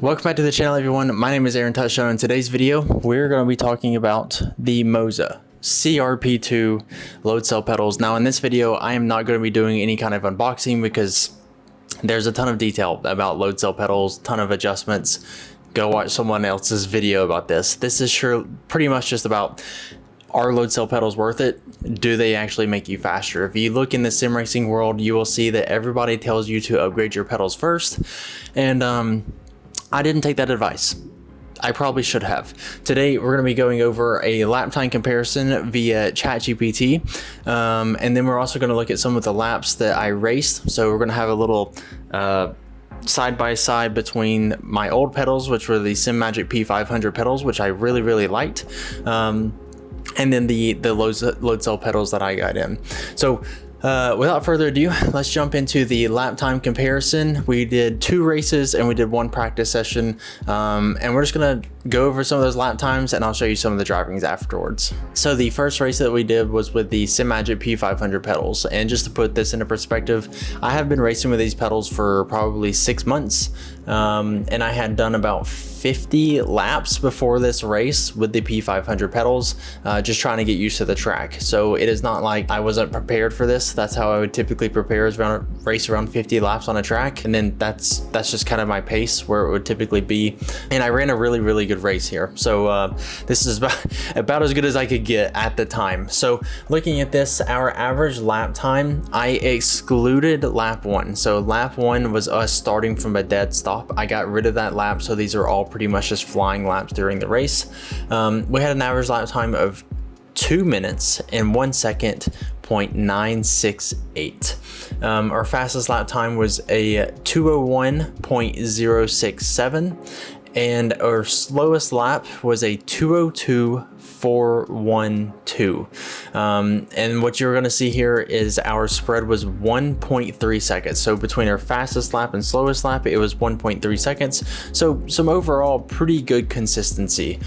Welcome back to the channel, everyone. My name is Aaron Touchstone. In today's video, we're going to be talking about the Moza CRP2 load cell pedals. Now in this video, I am not going to be doing any kind of unboxing because there's a ton of detail about load cell pedals, ton of adjustments. Go watch someone else's video about this. This is pretty much just about, are load cell pedals worth it? Do they actually make you faster? If you look in the sim racing world, you will see that everybody tells you to upgrade your pedals first. And I didn't take that advice. I probably should have. Today, we're going to be going over a lap time comparison via ChatGPT. And then we're also going to look at some of the laps that I raced. So we're going to have a little side by side between my old pedals, which were the simmagic P500 pedals, which I really liked. And then the load cell pedals that I got in. So without further ado, let's jump into the lap time comparison. We did 2 races and we did 1 practice session, and we're just gonna go over some of those lap times and I'll show you some of the drivings afterwards. So the first race that we did was with the simmagic P500 pedals, and just to put this into perspective, I have been racing with these pedals for probably 6 months, and I had done about 50 laps before this race with the P500 pedals, just trying to get used to the track. So it is not like I wasn't prepared for this. That's how I would typically prepare, is race around 50 laps on a track, and then that's just kind of my pace where it would typically be. And I ran a really good race here, so this is about as good as I could get at the time. So looking at this, our average lap time, I excluded lap 1. So lap 1 was us starting from a dead stop. I got rid of that lap, so these are all pretty much just flying laps during the race. We had an average lap time of 2 minutes and 1 second, 0.968. Our fastest lap time was a 201.067, and our slowest lap was a 202.412. And what you're going to see here is our spread was 1.3 seconds. So between our fastest lap and slowest lap, it was 1.3 seconds. So some overall pretty good consistency.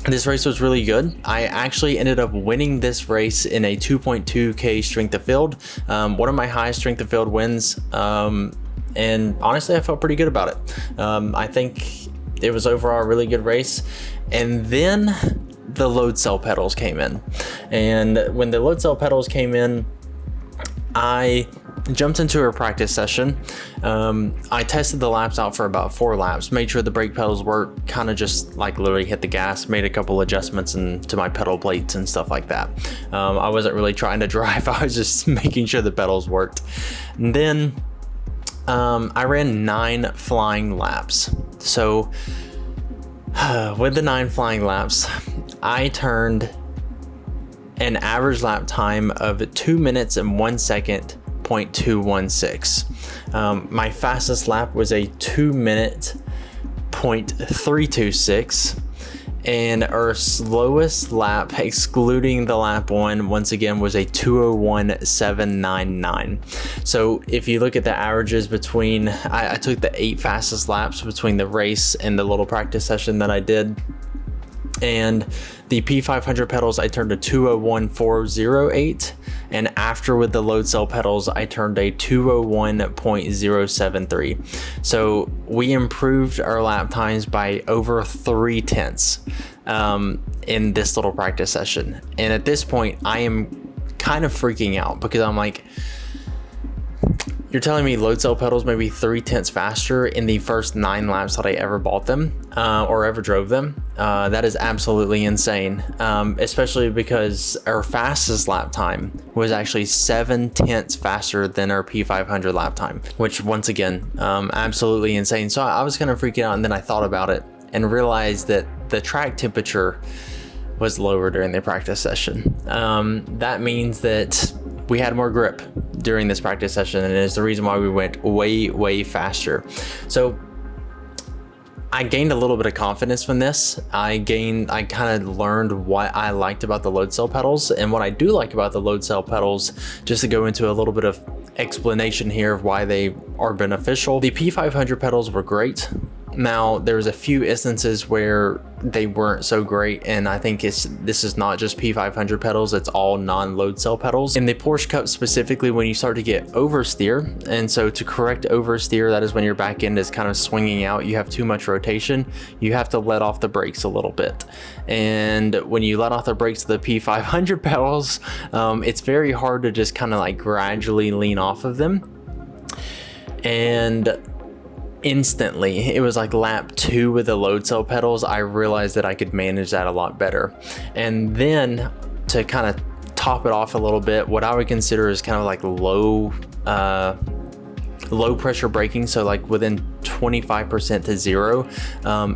This race was really good. I actually ended up winning this race in a 2.2K strength of field, one of my highest strength of field wins. And honestly, I felt pretty good about it. I think it was overall a really good race. And then the load cell pedals came in. And when the load cell pedals came in, I jumped into a practice session. I tested the laps out for about 4 laps, made sure the brake pedals worked, kind of just like literally hit the gas, made a couple adjustments to my pedal plates and stuff like that. I wasn't really trying to drive, I was just making sure the pedals worked. And then I ran 9 flying laps. So with the 9 flying laps, I turned an average lap time of 2 minutes and 1 second, 0.216. My fastest lap was a 2 minute, 0.326. And our slowest lap, excluding the lap 1, once again, was a 201.799. So if you look at the averages between, I took the 8 fastest laps between the race and the little practice session that I did. And the P500 pedals, I turned a 201.408. And after with the load cell pedals, I turned a 201.073. So we improved our lap times by over 3/10 in this little practice session. And at this point, I am kind of freaking out because I'm like, you're telling me load cell pedals may be 3/10 faster in the first 9 laps that I ever bought them or ever drove them? That is absolutely insane, especially because our fastest lap time was actually 7/10 faster than our P500 lap time, which once again, absolutely insane. So I was kind of freaking out, and then I thought about it and realized that the track temperature was lower during the practice session. That means that we had more grip during this practice session, and it's the reason why we went way faster. So I gained a little bit of confidence from this. I kind of learned what I liked about the load cell pedals, and what I do like about the load cell pedals, just to go into a little bit of explanation here of why they are beneficial. The P500 pedals were great. Now, there's a few instances where they weren't so great, and I think this is not just P500 pedals, it's all non-load cell pedals. In the Porsche Cup specifically, when you start to get oversteer, and so to correct oversteer, that is when your back end is kind of swinging out, you have too much rotation, you have to let off the brakes a little bit. And when you let off the brakes of the P500 pedals, it's very hard to just kind of like gradually lean off of them. And instantly, it was like lap 2 with the load cell pedals, I realized that I could manage that a lot better. And then to kind of top it off a little bit, what I would consider is kind of like low pressure braking, so like within 25% to 0,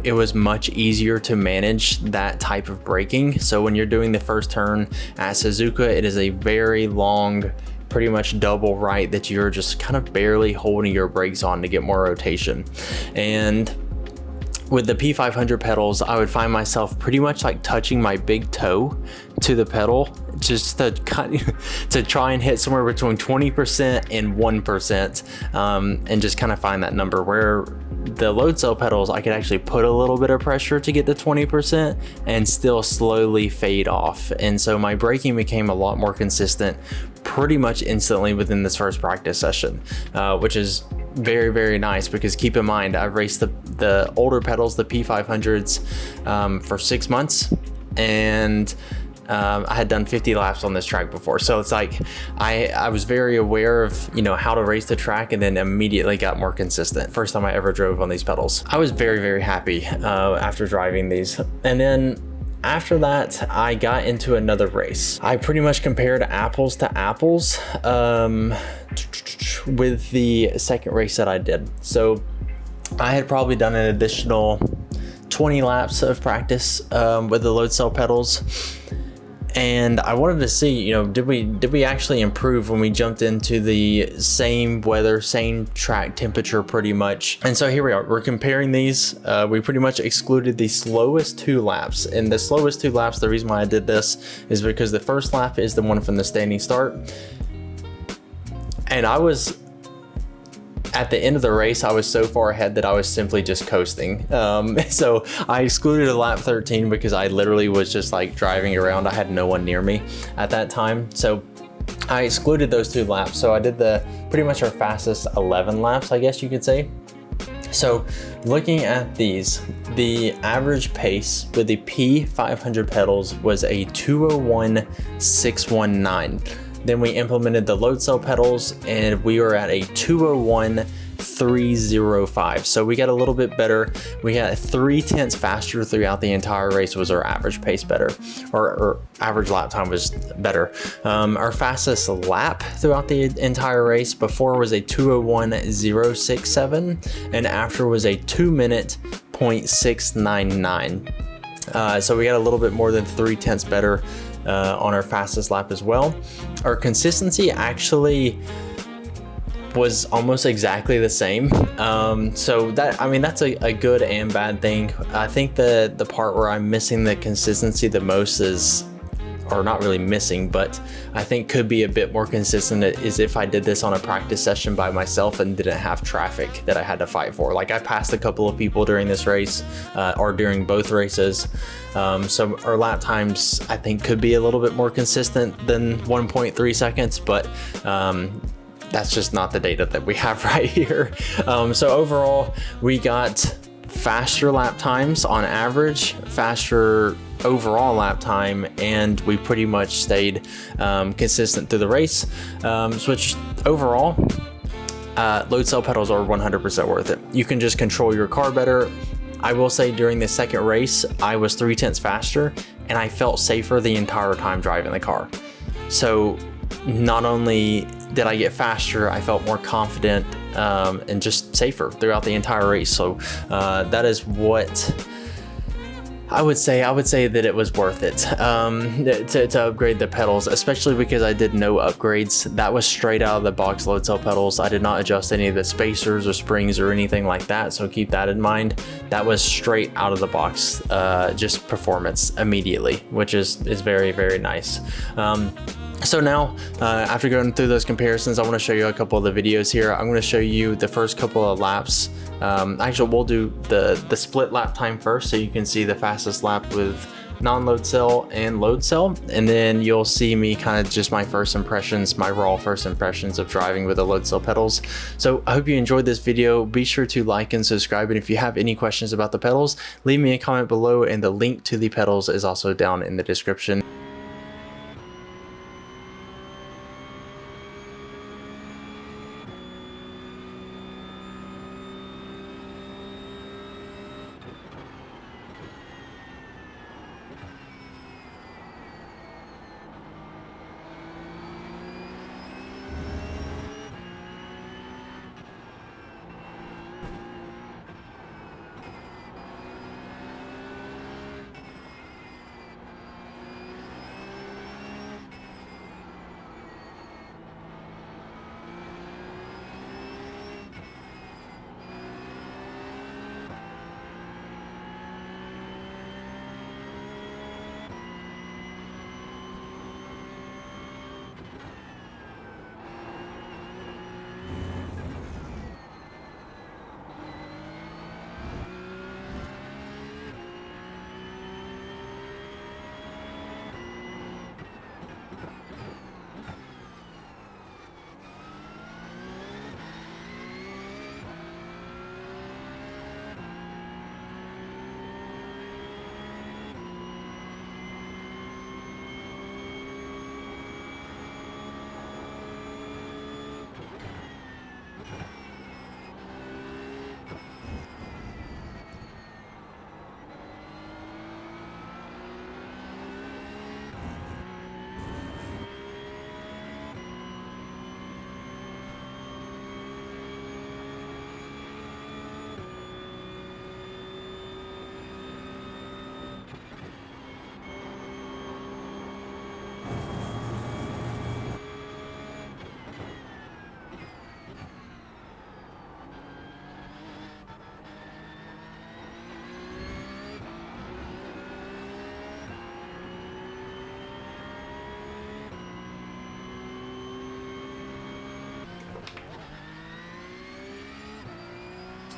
it was much easier to manage that type of braking. So when you're doing the first turn at Suzuka, it is a very long, pretty much double right that you're just kind of barely holding your brakes on to get more rotation. And with the P500 pedals, I would find myself pretty much like touching my big toe to the pedal, just to try and hit somewhere between 20% and 1%, and just kind of find that number. Where the load cell pedals, I could actually put a little bit of pressure to get to 20% and still slowly fade off. And so my braking became a lot more consistent pretty much instantly within this first practice session, which is very, very nice, because keep in mind, I've raced the older pedals, the P500s, for 6 months, and I had done 50 laps on this track before. So it's like I was very aware of, you know, how to race the track, and then immediately got more consistent. First time I ever drove on these pedals. I was very, very happy after driving these. And then after that, I got into another race. I pretty much compared apples to apples with the second race that I did. So I had probably done an additional 20 laps of practice with the load cell pedals. And I wanted to see, you know, did we actually improve when we jumped into the same weather, same track temperature pretty much. And so here we are, we're comparing these. We pretty much excluded the slowest 2 laps. And the slowest 2 laps, the reason why I did this is because the first lap is the one from the standing start. And I was, at the end of the race, I was so far ahead that I was simply just coasting. So I excluded a lap 13 because I literally was just like driving around. I had no one near me at that time. So I excluded those 2 laps. So I did pretty much our fastest 11 laps, I guess you could say. So looking at these, the average pace with the P500 pedals was a 201.619. Then we implemented the load cell pedals, and we were at a 201.305. So we got a little bit better. We got 0.3 faster throughout the entire race. Was our average pace better, or average lap time was better. Our fastest lap throughout the entire race before was a 201.067, and after was a 2-minute 0.699. So we got a little bit more than 0.3 better on our fastest lap as well. Our consistency actually was almost exactly the same. So that, I mean, that's a good and bad thing. I think the part where I'm missing the consistency the most is, or not really missing, but I think could be a bit more consistent, is if I did this on a practice session by myself and didn't have traffic that I had to fight for. Like, I passed a couple of people during this race, or during both races. So our lap times, I think, could be a little bit more consistent than 1.3 seconds, but that's just not the data that we have right here. So overall, we got faster lap times on average, faster overall lap time, and we pretty much stayed consistent through the race. Which overall, load cell pedals are 100% worth it. You can just control your car better. I will say during the second race, I was 0.3 faster, and I felt safer the entire time driving the car. So not only did I get faster, I felt more confident and just safer throughout the entire race. So that is what I would say. I would say that it was worth it to upgrade the pedals, especially because I did no upgrades. That was straight out of the box load cell pedals. I did not adjust any of the spacers or springs or anything like that, so keep that in mind. That was straight out of the box, just performance immediately, which is very, very nice. So now, after going through those comparisons, I want to show you a couple of the videos here. I'm going to show you the first couple of laps. Actually, we'll do the split lap time first, so you can see the fastest lap with non-load cell and load cell, and then you'll see me kind of just my first impressions, my raw first impressions of driving with the load cell pedals. So I hope you enjoyed this video. Be sure to like and subscribe, and if you have any questions about the pedals, leave me a comment below, and the link to the pedals is also down in the description.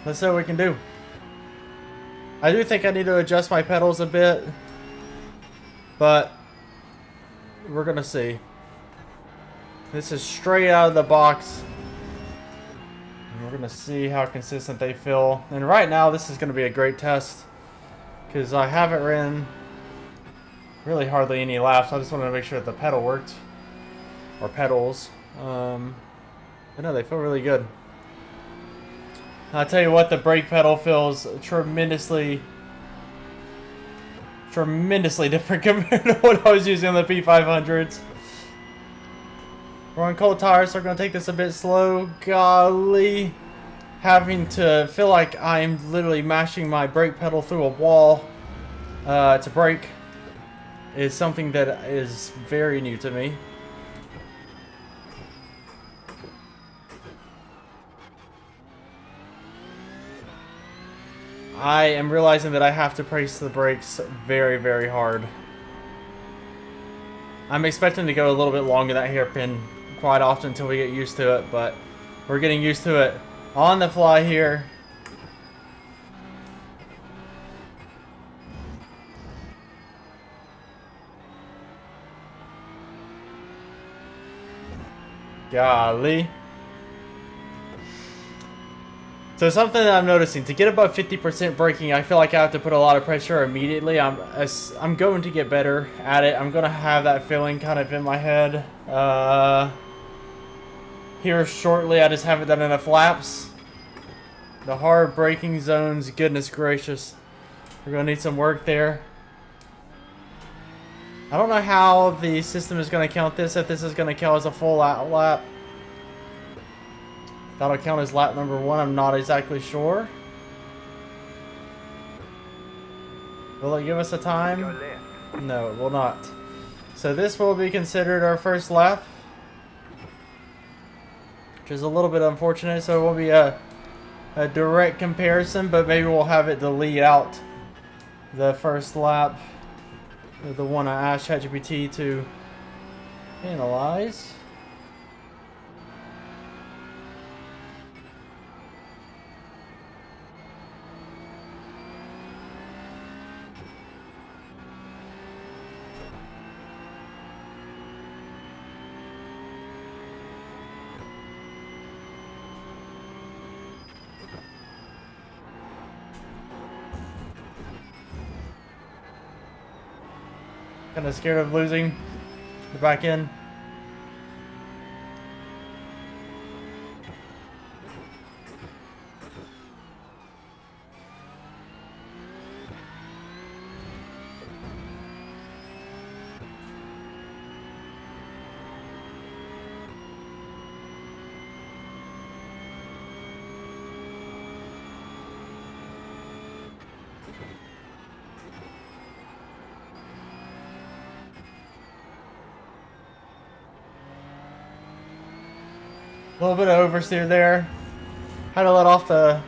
Let's see what we can do. I do think I need to adjust my pedals a bit, but we're gonna see. This is straight out of the box. And we're gonna see how consistent they feel. And right now, this is gonna be a great test because I haven't ran really hardly any laps. I just wanted to make sure that the pedal worked, or pedals. But no, they feel really good. I'll tell you what, the brake pedal feels tremendously different compared to what I was using on the P500s. We're on cold tires, so we're going to take this a bit slow. Golly. Having to feel like I'm literally mashing my brake pedal through a wall to brake is something that is very new to me. I am realizing that I have to press the brakes very, very hard. I'm expecting to go a little bit longer that hairpin quite often until we get used to it, but we're getting used to it on the fly here. Golly. So something that I'm noticing, to get above 50% braking, I feel like I have to put a lot of pressure immediately. I'm going to get better at it. I'm going to have that feeling kind of in my head. Here shortly, I just haven't done enough laps. The hard braking zones, goodness gracious. We're going to need some work there. I don't know how the system is going to count this, if this is going to count as a full lap. That'll count as lap number 1, I'm not exactly sure. Will it give us a time? No, it will not. So this will be considered our first lap, which is a little bit unfortunate, so it won't be a direct comparison, but maybe we'll have it delete out the first lap, the one I asked ChatGPT to Analyze. Kind of scared of losing the back end. A little bit of oversteer there. Had to let off the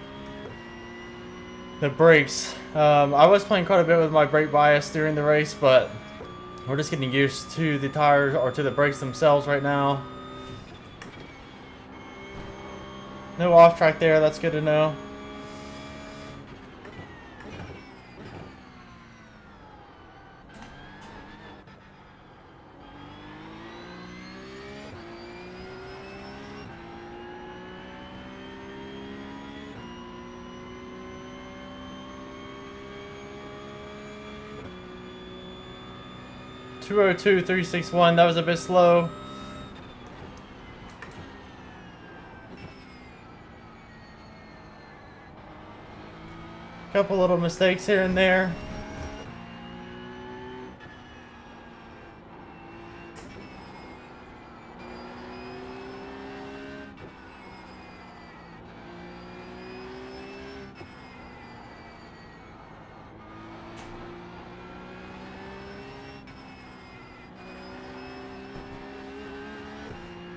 brakes. I was playing quite a bit with my brake bias during the race, but we're just getting used to the tires or to the brakes themselves right now. No off track there, that's good to know. .202.361, that was a bit slow. Couple little mistakes here and there.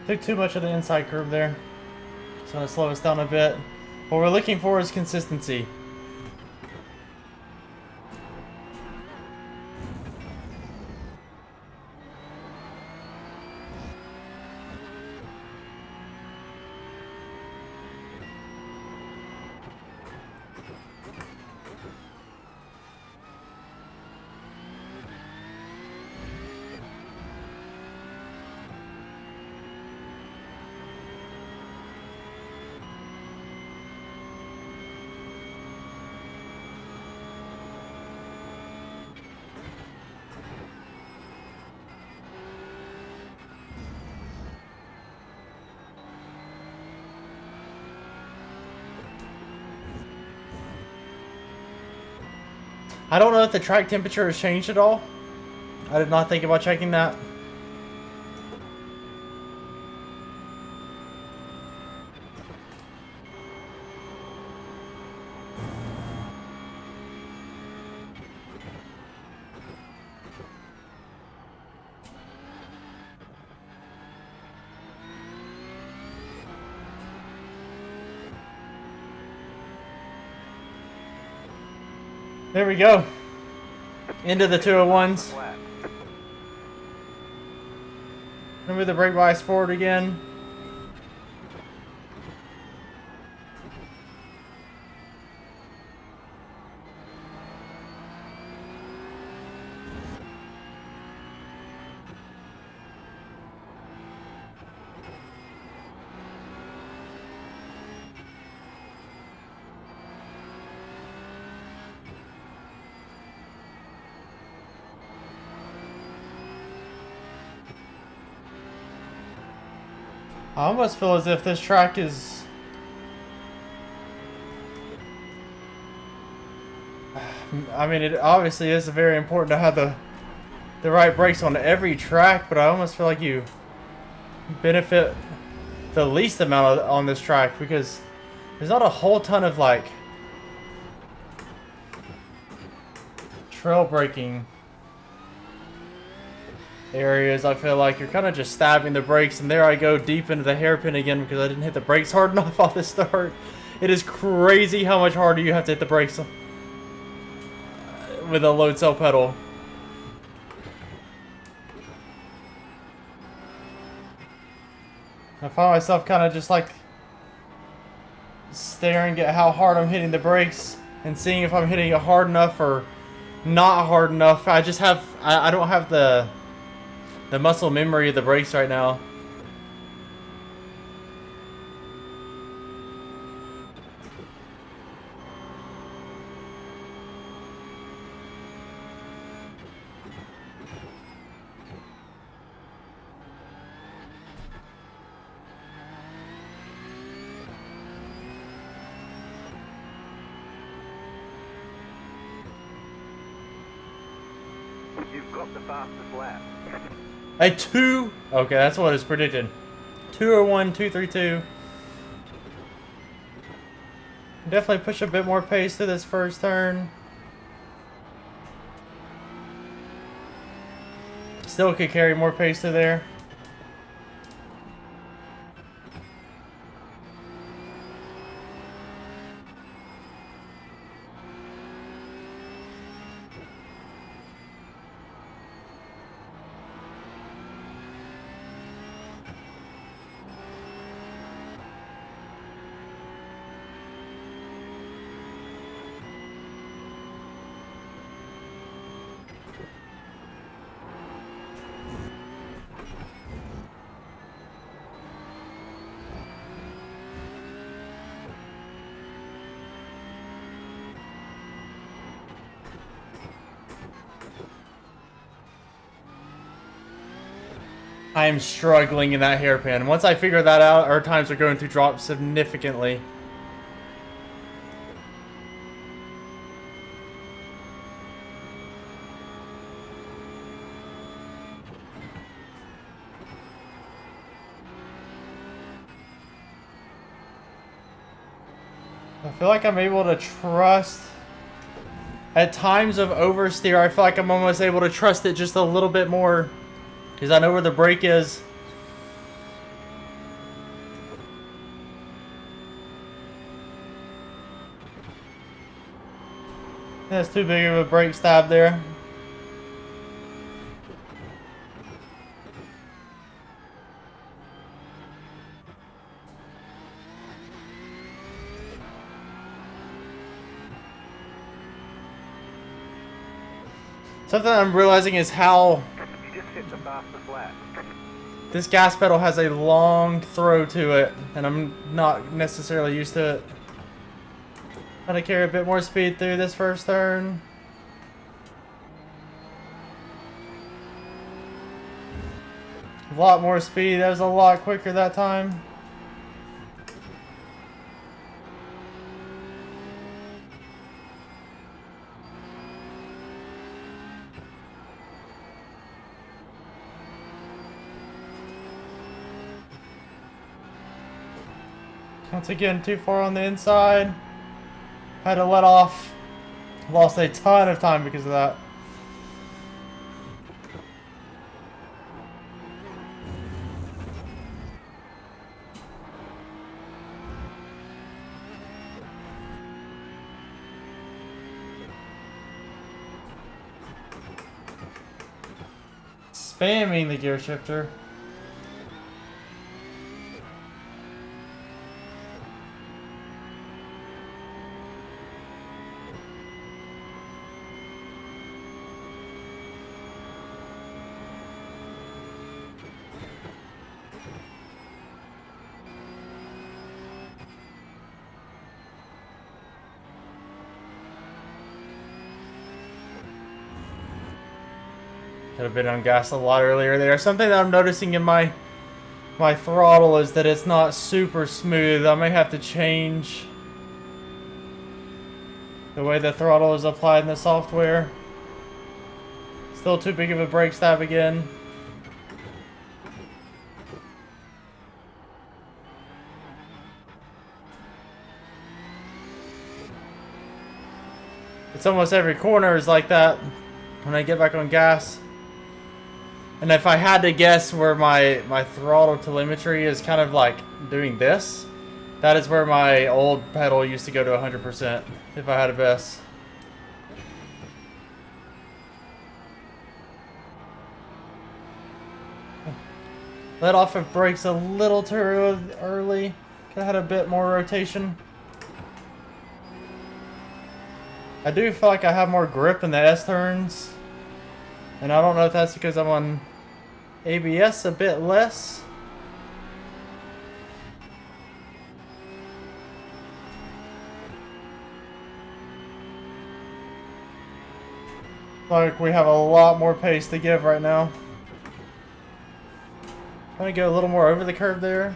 Took too much of the inside curve there. It's going to slow us down a bit. What we're looking for is consistency. I don't know if the track temperature has changed at all. I did not think about checking that. There we go. Into the 201s. Move the brake bias forward again. I almost feel as if this track is... I mean, it obviously is very important to have the right brakes on every track, but I almost feel like you benefit the least amount on this track because there's not a whole ton of like trail braking areas. I feel like you're kind of just stabbing the brakes, and there I go deep into the hairpin again because I didn't hit the brakes hard enough off the start. It is crazy how much harder you have to hit the brakes with a load cell pedal. I find myself kind of just like staring at how hard I'm hitting the brakes and seeing if I'm hitting it hard enough or not hard enough. I just have, I don't have the muscle memory of the brakes right now. You've got the fastest lap. A 2. Okay, that's what is predicted. 201, 232. Definitely push a bit more pace through this first turn. Still could carry more pace through there. I am struggling in that hairpin. Once I figure that out, our times are going to drop significantly. I feel like I'm able to trust. At times of oversteer, I feel like I'm almost able to trust it just a little bit more. Because I know where the brake is. That's too big of a brake stab there. Something I'm realizing is how You just hit the fastest lap. this gas pedal has a long throw to it, and I'm not necessarily used to it. Trying to carry a bit more speed through this first turn. A lot more speed. That was a lot quicker that time. Once again, too far on the inside. Had to let off. Lost a ton of time because of that. Spamming the gear shifter. Could have been on gas a lot earlier there. Something that I'm noticing in my throttle is that it's not super smooth. I may have to change the way the throttle is applied in the software. Still too big of a brake stab again. It's almost every corner is like that when I get back on gas. And if I had to guess where my throttle telemetry is kind of like doing this, that is where my old pedal used to go to 100%, if I had to guess. Let off of brakes a little too early. Could have had a bit more rotation. I do feel like I have more grip in the S turns. And I don't know if that's because I'm on ABS a bit less. Like we have a lot more pace to give right now. Trying to go a little more over the curve there.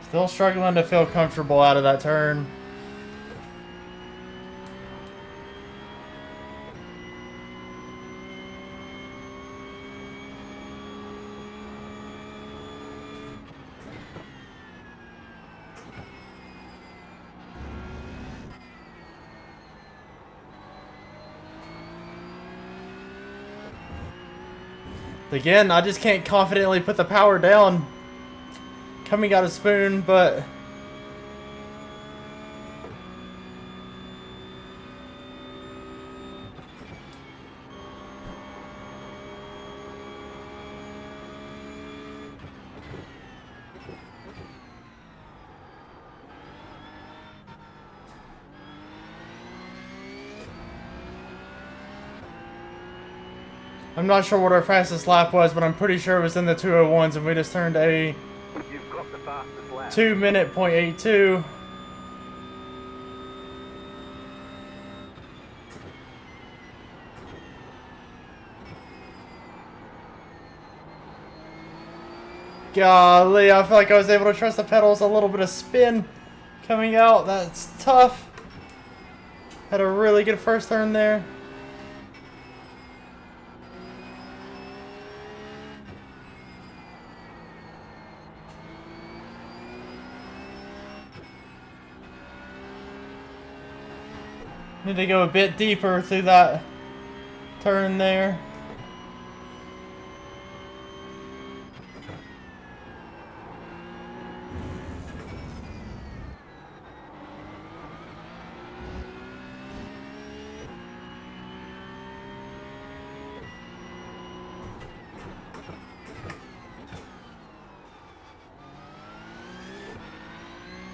Still struggling to feel comfortable out of that turn. Again, I just can't confidently put the power down. Coming out of spoon, but I'm not sure what our fastest lap was, but I'm pretty sure it was in the 201s, and we just turned a You've got the fastest lap. 2-minute .82. Golly, I feel like I was able to trust the pedals. A little bit of spin coming out. That's tough. Had a really good first turn there. Need to go a bit deeper through that turn there.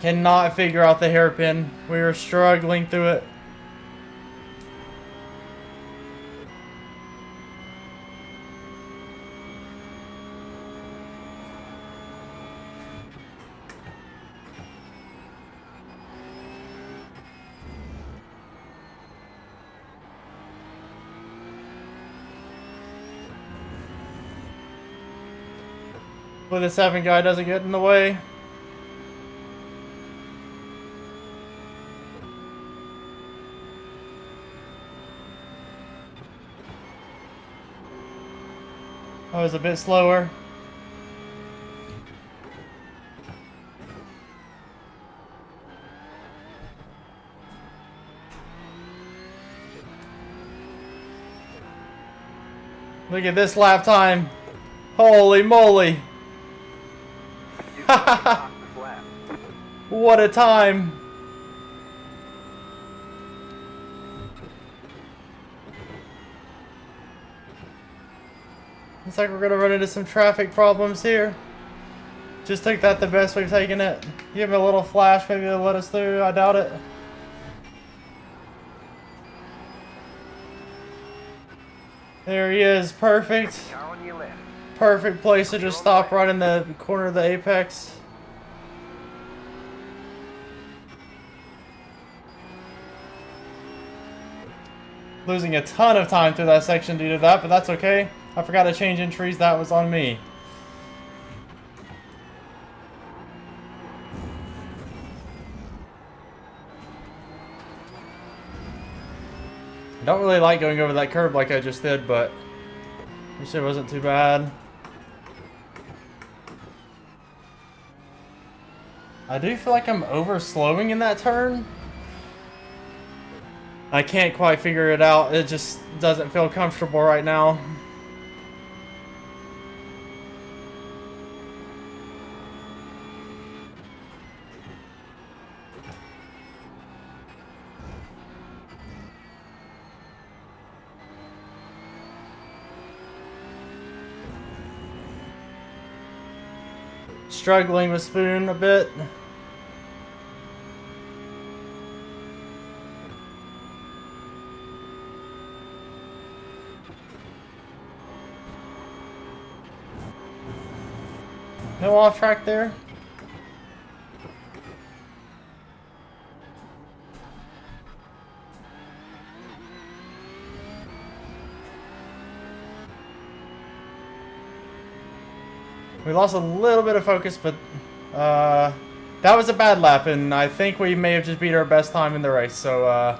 Cannot figure out the hairpin. We are struggling through it. Hopefully the 7 guy doesn't get in the way. I was a bit slower. Look at this lap time. Holy moly. You've got the fastest lap. What a time. Looks like we're gonna run into some traffic problems here. Just took that the best we've taken it. Give him a little flash, maybe they'll let us through. I doubt it. There he is, perfect. Car on your left. Perfect place to just stop right in the corner of the apex. Losing a ton of time through that section due to that, but that's okay. I forgot to change entries, that was on me. I don't really like going over that curve like I just did, but this shit wasn't too bad. I do feel like I'm over slowing in that turn. I can't quite figure it out. It just doesn't feel comfortable right now. struggling with spoon a bit. No off track there. We lost a little bit of focus, but that was a bad lap, and I think we may have just beat our best time in the race, so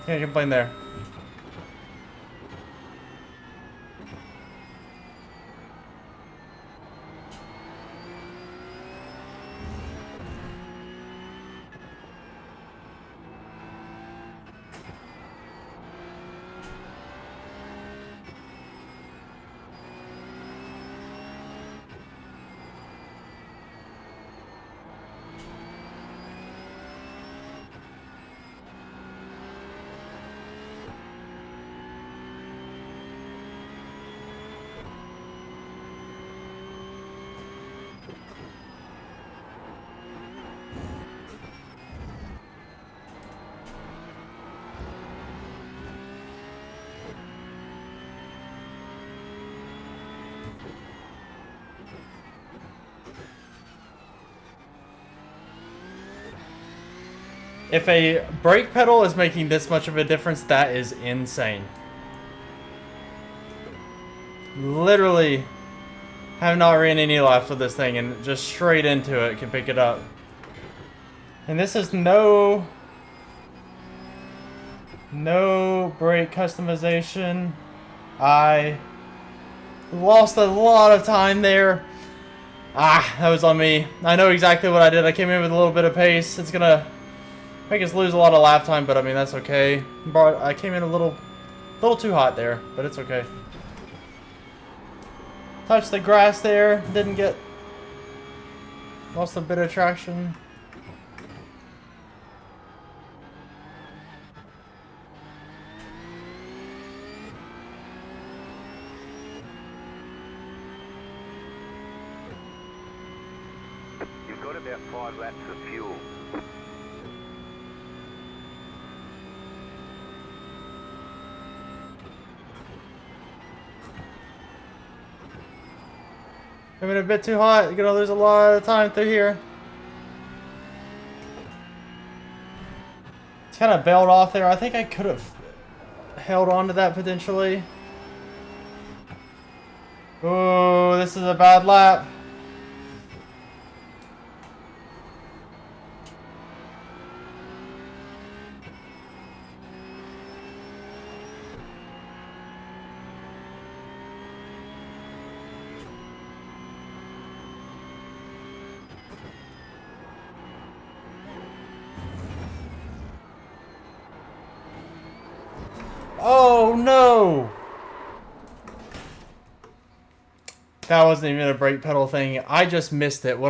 can't complain there. If a brake pedal is making this much of a difference, that is insane. Literally have not ran any laps with this thing and just straight into it can pick it up. And this is no brake customization. I lost a lot of time there. That was on me. I know exactly what I did. I came in with a little bit of pace. It's gonna make us lose a lot of lap time, but I mean, that's okay. I came in a little too hot there, but it's okay. Touched the grass there, lost a bit of traction. You've got about 5 laps of fuel. Coming a bit too hot. You're gonna lose a lot of time through here. It's kind of bailed off there. I think I could have held on to that potentially. Oh, this is a bad lap. Oh no! That wasn't even a brake pedal thing. I just missed it. What